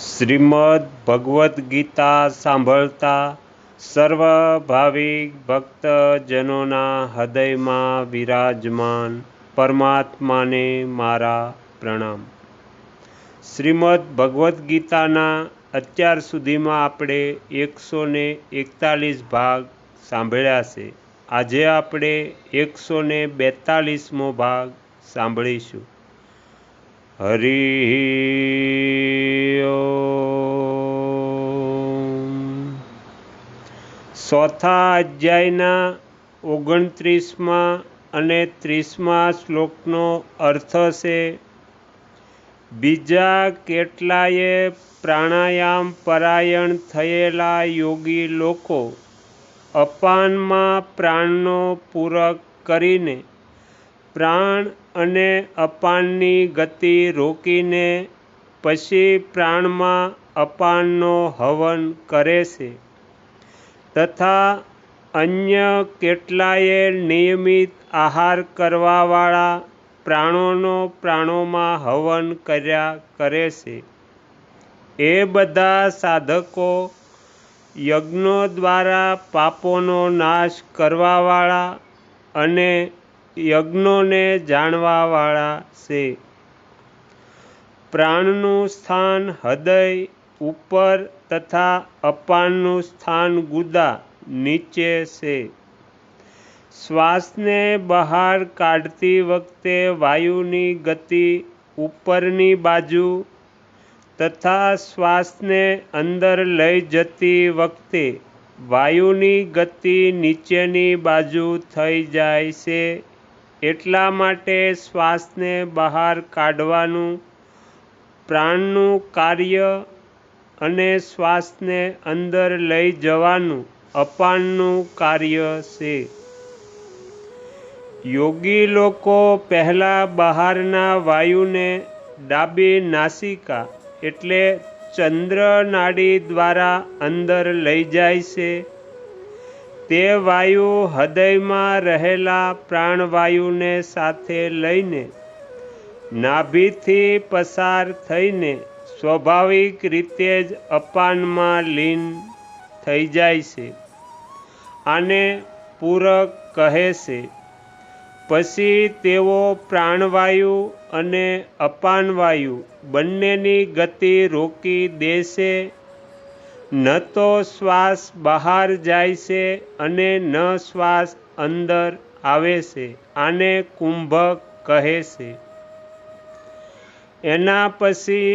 શ્રીમદ ભગવદ્ ગીતા સાંભળતા સર્વ ભાવિક ભક્તજનોના હૃદયમાં વિરાજમાન પરમાત્માને મારા પ્રણામ। શ્રીમદ ભગવદ્ ગીતાના અત્યાર સુધીમાં આપણે 141 ભાગ સાંભળ્યા છે। આજે આપણે 142મો ભાગ સાંભળીશું। હરિ ઓમ। ચોથા અધ્યાયના 29મા અને 30મા શ્લોકનો અર્થ છે, બીજા કેટલાય પ્રાણાયામ પરાયણ થયેલા યોગી લોકો અપાનમાં પ્રાણનો પૂરક કરીને પ્રાણ અને અપાનની ગતિ રોકીને પછી પ્રાણમાં અપાનનો હવન કરે છે, તથા અન્ય કેટલાય નિયમિત આહાર કરવાવાળા પ્રાણોનો પ્રાણોમાં હવન કર્યા કરે છે। એ બધા સાધકો યજ્ઞો દ્વારા પાપોનો નાશ કરવાવાળા અને યજ્ઞોને જાણવાવાળા છે। પ્રાણનું સ્થાન હૃદય ઉપર તથા અપાનનું સ્થાન ગુદા નીચે છે। શ્વાસને બહાર કાઢતી વખતે વાયુની ગતિ ઉપરની બાજુ તથા શ્વાસને અંદર લઈ જતી વખતે વાયુની ગતિ નીચેની બાજુ થઈ જાય છે। એટલા માટે શ્વાસને બહાર કાઢવાનું પ્રાણનું કાર્ય અને શ્વાસને અંદર લઈ જવાનું અપાનનું કાર્ય છે। યોગી લોકો પહેલાં બહારના વાયુને ડાબી નાસિકા એટલે ચંદ્ર નાડી દ્વારા અંદર લઈ જાય છે। તે વાયુ હૃદયમાં રહેલા પ્રાણવાયુને સાથે લઈને નાભિથી પસાર થઈને સ્વાભાવિક રીતે જ અપાનમાં લીન થઈ જાય છે। આને પૂરક કહે છે। પછી તેઓ પ્રાણવાયુ અને અપાનવાયુ બંનેની ગતિ રોકી દે છે। ન તો શ્વાસ બહાર જાય છે અને ન શ્વાસ અંદર આવે છે। આને કુંભક કહે છે। એના પછી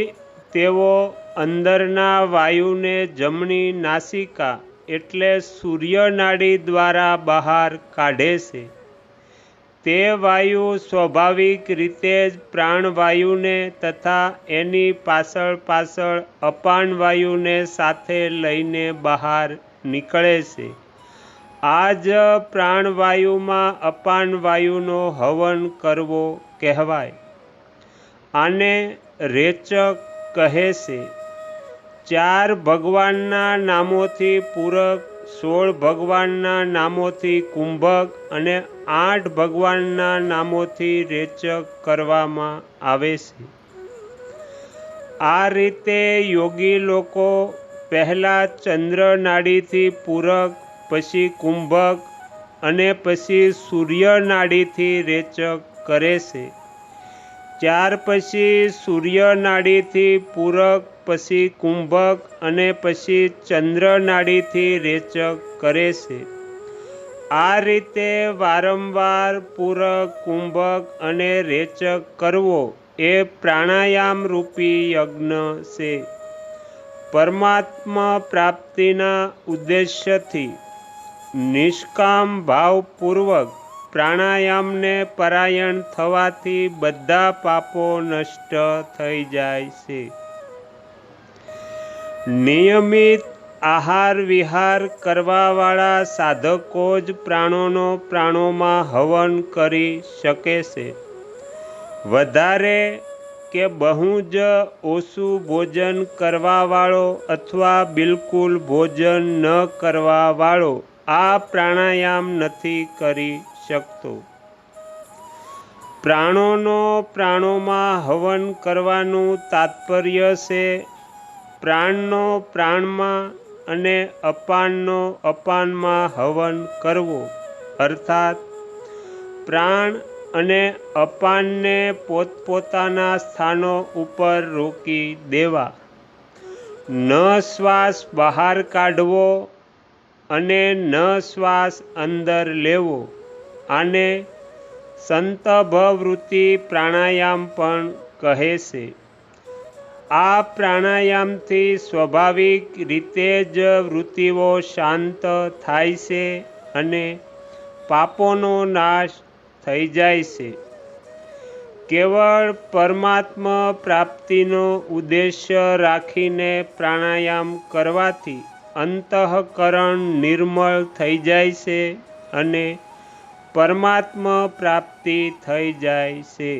તેઓ અંદરના વાયુને જમણી નાસિકા એટલે સૂર્યનાડી દ્વારા બહાર કાઢે છે। તે વાયુ સ્વાભાવિક રીતે જ પ્રાણવાયુને તથા એની પાછળ પાછળ અપાનવાયુને સાથે લઈને બહાર નીકળે છે। આ જ પ્રાણવાયુમાં અપાનવાયુનો હવન કરવો કહેવાય। આને રેચક કહે છે। 4 ભગવાનના નામોથી પૂરક, 16 ભગવાનના નામોથી કુંભક અને 8 ભગવાનના નામોથી રેચક કરવામાં આવે છે। આ રીતે યોગી લોકો પહેલાં ચંદ્ર નાડીથી પૂરક, પછી કુંભક અને પછી સૂર્ય નાડીથી રેચક કરે છે। ત્યાર પછી સૂર્ય નાડીથી પૂરક, પછી કુંભક અને પછી ચંદ્ર નાડીથી રેચક કરે છે। આ રીતે વારંવાર પૂરક, કુંભક અને રેચક કરવો એ પ્રાણાયામ રૂપી યજ્ઞ છે। પરમાત્મા પ્રાપ્તિના ઉદ્દેશ્યથી નિષ્કામ ભાવપૂર્વક પ્રાણાયામને પરાયણ થવાથી બધા પાપો નષ્ટ થઈ જાય છે। નિયમિત આહાર વિહાર કરવાવાળા સાધકો જ પ્રાણોનો પ્રાણોમાં હવન કરી શકે છે। વધારે કે બહુ જ ઓછું ભોજન કરવાવાળો અથવા બિલકુલ ભોજન ન કરવાવાળો આ પ્રાણાયામ નથી કરી શકતો। પ્રાણોનો પ્રાણોમાં હવન કરવાનું તાત્પર્ય છે પ્રાણનો પ્રાણમાં અને અપાનનો અપાનમાં હવન કરવો, અર્થાત પ્રાણ અને અપાનને પોતપોતાના સ્થાનો ઉપર રોકી દેવા, ન શ્વાસ બહાર કાઢવો અને ન શ્વાસ અંદર લેવો. આને સંતભવૃત્તિ પ્રાણાયામ પણ કહે છે. આ પ્રાણાયામથી સ્વાભાવિક રીતે જ વૃત્તિઓ શાંત થાય છે અને પાપોનો નાશ થઈ જાય છે. કેવળ પરમાત્મા પ્રાપ્તિનો ઉદ્દેશ્ય રાખીને પ્રાણાયામ કરવાથી અંતઃકરણ નિર્મળ થઈ જાય છે અને પરમાત્મા પ્રાપ્તિ થઈ જાય છે.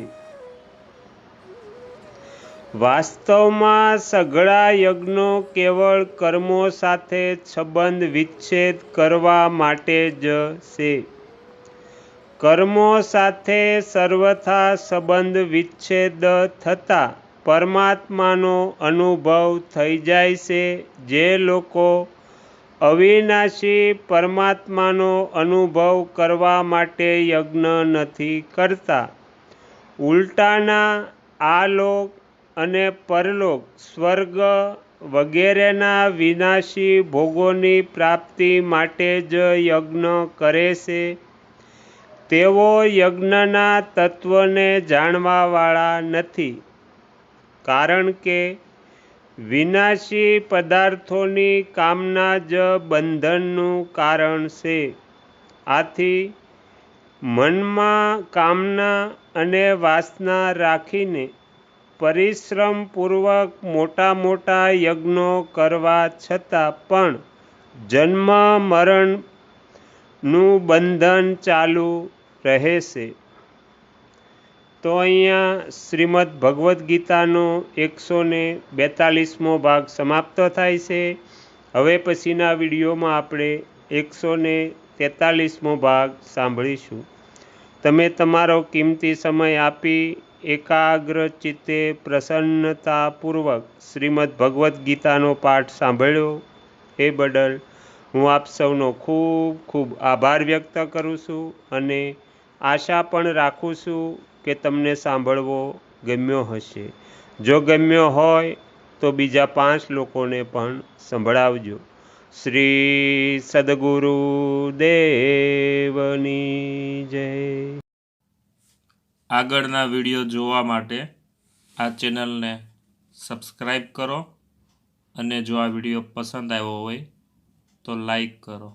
વાસ્તવમાં સઘળા યજ્ઞો કેવળ કર્મો સાથે સંબંધ વિચ્છેદ કરવા માટે જ છે. કર્મો સાથે સર્વથા સંબંધ વિચ્છેદ થતાં પરમાત્માનો અનુભવ થઈ જાય છે. જે લોકો અવિનાશી પરમાત્માનો અનુભવ કરવા માટે યજ્ઞ નથી કરતા, ઉલટાના આ લોક અને પરલોક, સ્વર્ગ વગેરેના વિનાશી ભોગોની પ્રાપ્તિ માટે જ યજ્ઞ કરે છે, તેઓ યજ્ઞના તત્વને જાણવાવાળા નથી. કારણ કે વિનાશી પદાર્થોની કામના જ બંધનનું કારણ છે. આથી મનમાં કામના અને વાસના રાખીને પરિશ્રમપૂર્વક મોટા મોટા યજ્ઞો કરવા છતાં પણ જન્મ મરણનું બંધન ચાલુ રહે છે. તો અહીંયા શ્રીમદ્ ભગવદ્ ગીતાનો 142મો ભાગ સમાપ્ત થાય છે. હવે પછીના વિડીયોમાં આપણે 143મો ભાગ સાંભળીશું. તમે તમારો કિંમતી સમય આપી એકાગ્ર ચિત્તે પ્રસન્નતાપૂર્વક શ્રીમદ્ ભગવદ્ ગીતાનો પાઠ સાંભળ્યો એ બદલ હું આપ સૌનો ખૂબ ખૂબ આભાર વ્યક્ત કરું છું અને આશા પણ રાખું છું કે તમને સાંભળવો ગમ્યો હશે. જો ગમ્યો હોય તો બીજા 5 લોકોને પણ સંભળાવજો. શ્રી સદગુરુ દેવની જય. આગળના વિડીયો જોવા માટે આ ચેનલને સબસ્ક્રાઈબ કરો અને જો આ વિડીયો પસંદ આવ્યો હોય તો લાઈક કરો.